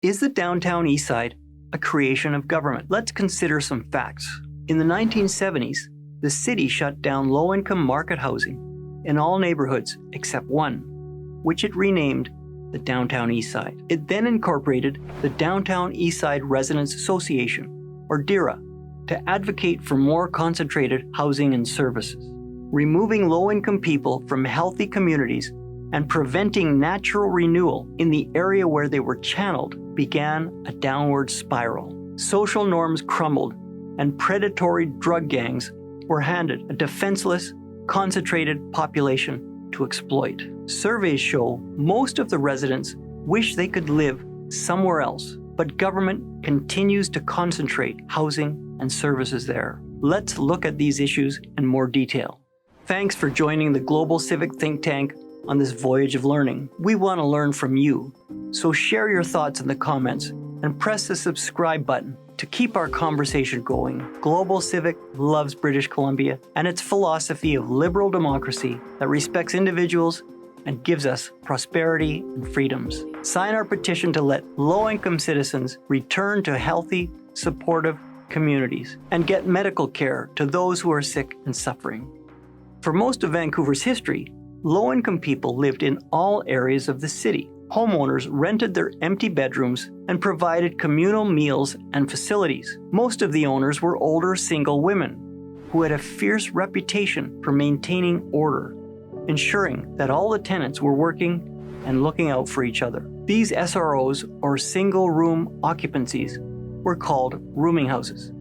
Is the Downtown Eastside a creation of government? Let's consider some facts. In the 1970s, the city shut down low-income market housing in all neighborhoods except one, which it renamed the Downtown Eastside. It then incorporated the Downtown Eastside Residents Association, or DERA, to advocate for more concentrated housing and services. Removing low-income people from healthy communities and preventing natural renewal in the area where they were channeled began a downward spiral. Social norms crumbled, and predatory drug gangs were handed a defenseless, concentrated population to exploit. Surveys show most of the residents wish they could live somewhere else, but government continues to concentrate housing and services there. Let's look at these issues in more detail. Thanks for joining the Global Civic Think Tank on this voyage of learning. We want to learn from you, so share your thoughts in the comments and press the subscribe button to keep our conversation going. Global Civic loves British Columbia and its philosophy of liberal democracy that respects individuals and gives us prosperity and freedoms. Sign our petition to let low-income citizens return to healthy, supportive communities and get medical care to those who are sick and suffering. For most of Vancouver's history, low-income people lived in all areas of the city. Homeowners rented their empty bedrooms and provided communal meals and facilities. Most of the owners were older single women who had a fierce reputation for maintaining order, ensuring that all the tenants were working and looking out for each other. These SROs, or single-room occupancies, were called rooming houses,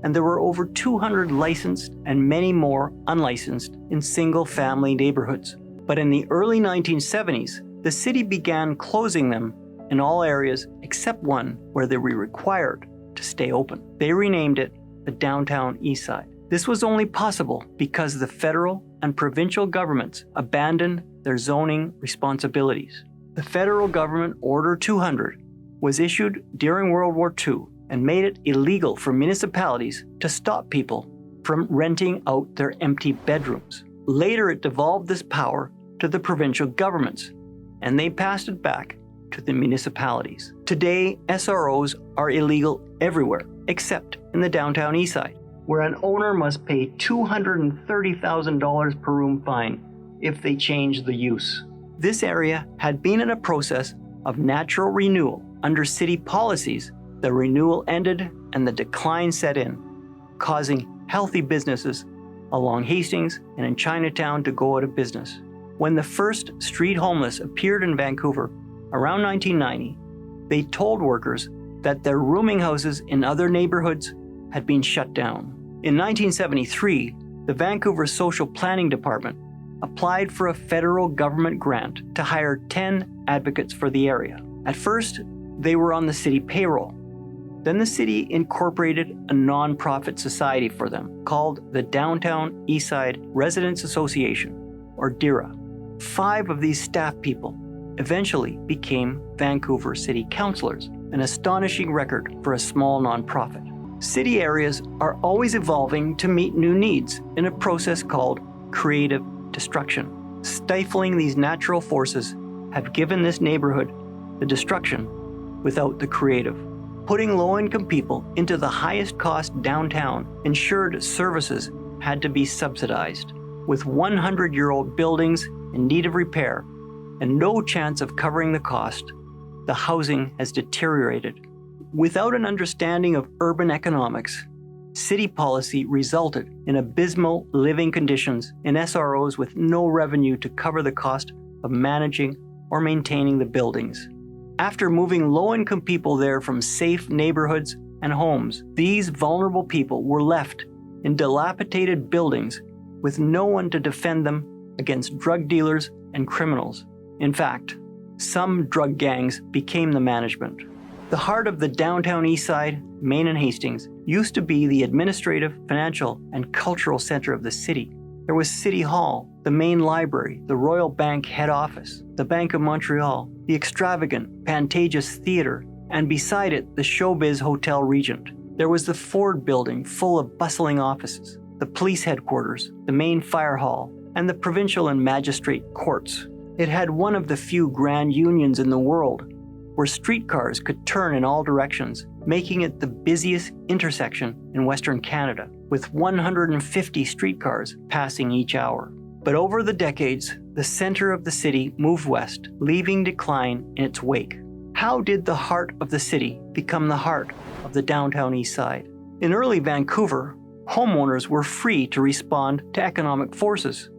and there were over 200 licensed and many more unlicensed in single-family neighborhoods. But in the early 1970s, the city began closing them in all areas except one where they were required to stay open. They renamed it the Downtown Eastside. This was only possible because the federal and provincial governments abandoned their zoning responsibilities. The federal government Order 200 was issued during World War II and made it illegal for municipalities to stop people from renting out their empty bedrooms. Later, it devolved this power to the provincial governments, and they passed it back to the municipalities. Today, SROs are illegal everywhere except in the Downtown Eastside, where an owner must pay $230,000 per room fine if they change the use. This area had been in a process of natural renewal. Under city policies, the renewal ended and the decline set in, causing healthy businesses along Hastings and in Chinatown to go out of business. When the first street homeless appeared in Vancouver around 1990, they told workers that their rooming houses in other neighborhoods had been shut down. In 1973, the Vancouver Social Planning Department applied for a federal government grant to hire 10 advocates for the area. At first, they were on the city payroll. Then the city incorporated a non-profit society for them called the Downtown Eastside Residents Association, or DERA. 5 of these staff people eventually became Vancouver City Councillors, an astonishing record for a small non-profit. City areas are always evolving to meet new needs in a process called creative destruction. Stifling these natural forces have given this neighborhood the destruction without the creative. Putting low-income people into the highest cost downtown ensured services had to be subsidized. With 100-year-old buildings in need of repair and no chance of covering the cost, the housing has deteriorated. Without an understanding of urban economics, city policy resulted in abysmal living conditions in SROs with no revenue to cover the cost of managing or maintaining the buildings. After moving low-income people there from safe neighborhoods and homes, these vulnerable people were left in dilapidated buildings with no one to defend them against drug dealers and criminals. In fact, some drug gangs became the management. The heart of the Downtown Eastside, Main and Hastings, used to be the administrative, financial, and cultural center of the city. There was City Hall, the main library, the Royal Bank head office, the Bank of Montreal, the extravagant Pantages Theatre, and beside it, the Showbiz Hotel Regent. There was the Ford Building full of bustling offices, the police headquarters, the main fire hall, and the provincial and magistrate courts. It had one of the few grand unions in the world, where streetcars could turn in all directions, making it the busiest intersection in Western Canada, with 150 streetcars passing each hour. But over the decades, the center of the city moved west, leaving decline in its wake. How did the heart of the city become the heart of the Downtown Eastside? In early Vancouver, homeowners were free to respond to economic forces,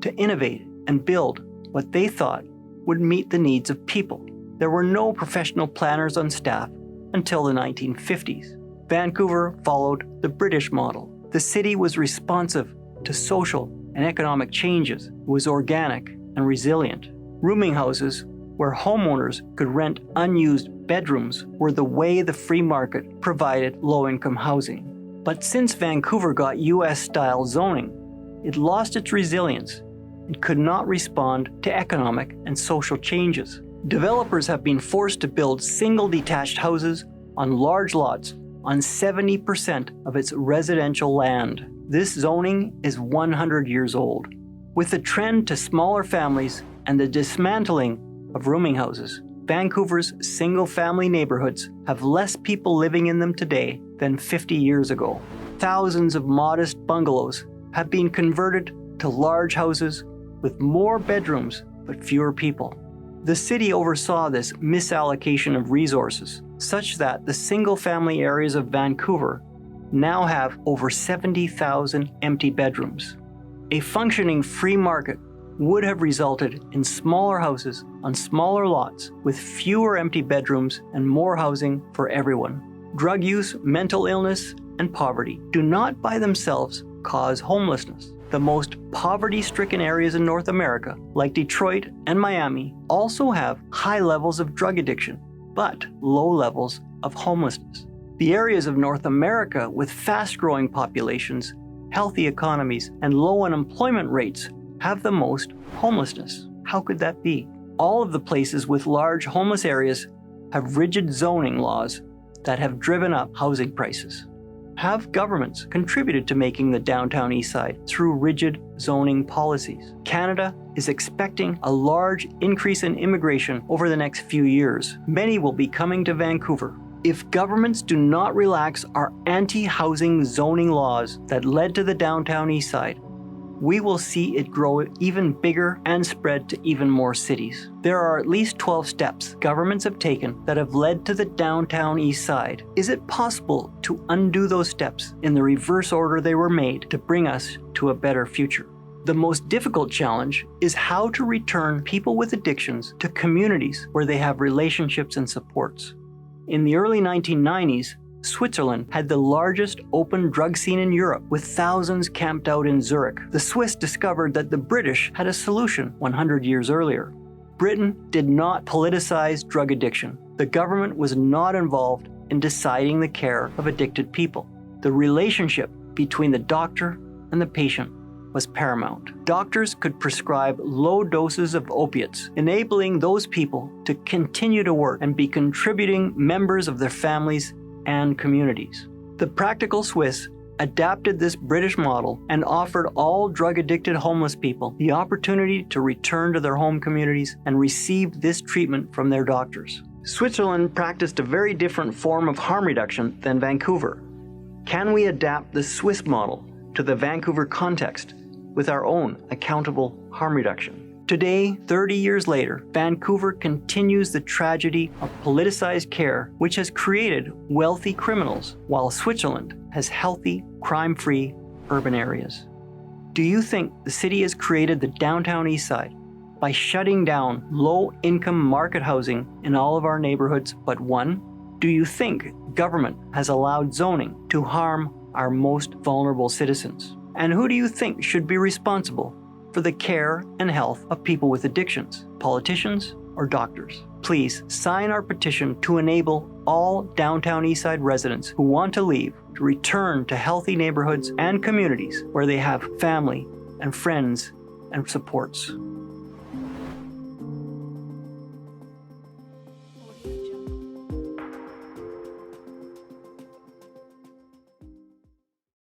to innovate and build what they thought would meet the needs of people. There were no professional planners on staff until the 1950s. Vancouver followed the British model. The city was responsive to social and economic changes. It was organic and resilient. Rooming houses, where homeowners could rent unused bedrooms, were the way the free market provided low-income housing. But since Vancouver got US-style zoning, it lost its resilience and could not respond to economic and social changes. Developers have been forced to build single detached houses on large lots on 70% of its residential land. This zoning is 100 years old. With the trend to smaller families and the dismantling of rooming houses, Vancouver's single-family neighborhoods have less people living in them today than 50 years ago. Thousands of modest bungalows have been converted to large houses with more bedrooms but fewer people. The city oversaw this misallocation of resources, such that the single-family areas of Vancouver now have over 70,000 empty bedrooms. A functioning free market would have resulted in smaller houses on smaller lots with fewer empty bedrooms and more housing for everyone. Drug use, mental illness, and poverty do not by themselves cause homelessness. The most poverty-stricken areas in North America, like Detroit and Miami, also have high levels of drug addiction, but low levels of homelessness. The areas of North America with fast-growing populations, healthy economies, and low unemployment rates have the most homelessness. How could that be? All of the places with large homeless areas have rigid zoning laws that have driven up housing prices. Have governments contributed to making the Downtown Eastside through rigid zoning policies? Canada is expecting a large increase in immigration over the next few years. Many will be coming to Vancouver. If governments do not relax our anti-housing zoning laws that led to the Downtown Eastside, we will see it grow even bigger and spread to even more cities. There are at least 12 steps governments have taken that have led to the Downtown Eastside. Is it possible to undo those steps in the reverse order they were made to bring us to a better future? The most difficult challenge is how to return people with addictions to communities where they have relationships and supports. In the early 1990s, Switzerland had the largest open drug scene in Europe, with thousands camped out in Zurich. The Swiss discovered that the British had a solution 100 years earlier. Britain did not politicize drug addiction. The government was not involved in deciding the care of addicted people. The relationship between the doctor and the patient was paramount. Doctors could prescribe low doses of opiates, enabling those people to continue to work and be contributing members of their families and communities. The practical Swiss adapted this British model and offered all drug-addicted homeless people the opportunity to return to their home communities and receive this treatment from their doctors. Switzerland practiced a very different form of harm reduction than Vancouver. Can we adapt the Swiss model to the Vancouver context with our own accountable harm reduction? Today, 30 years later, Vancouver continues the tragedy of politicized care, which has created wealthy criminals, while Switzerland has healthy, crime-free urban areas. Do you think the city has created the Downtown Eastside by shutting down low-income market housing in all of our neighborhoods but one? Do you think government has allowed zoning to harm our most vulnerable citizens? And who do you think should be responsible for the care and health of people with addictions, politicians or doctors? Please sign our petition to enable all Downtown Eastside residents who want to leave to return to healthy neighborhoods and communities where they have family and friends and supports.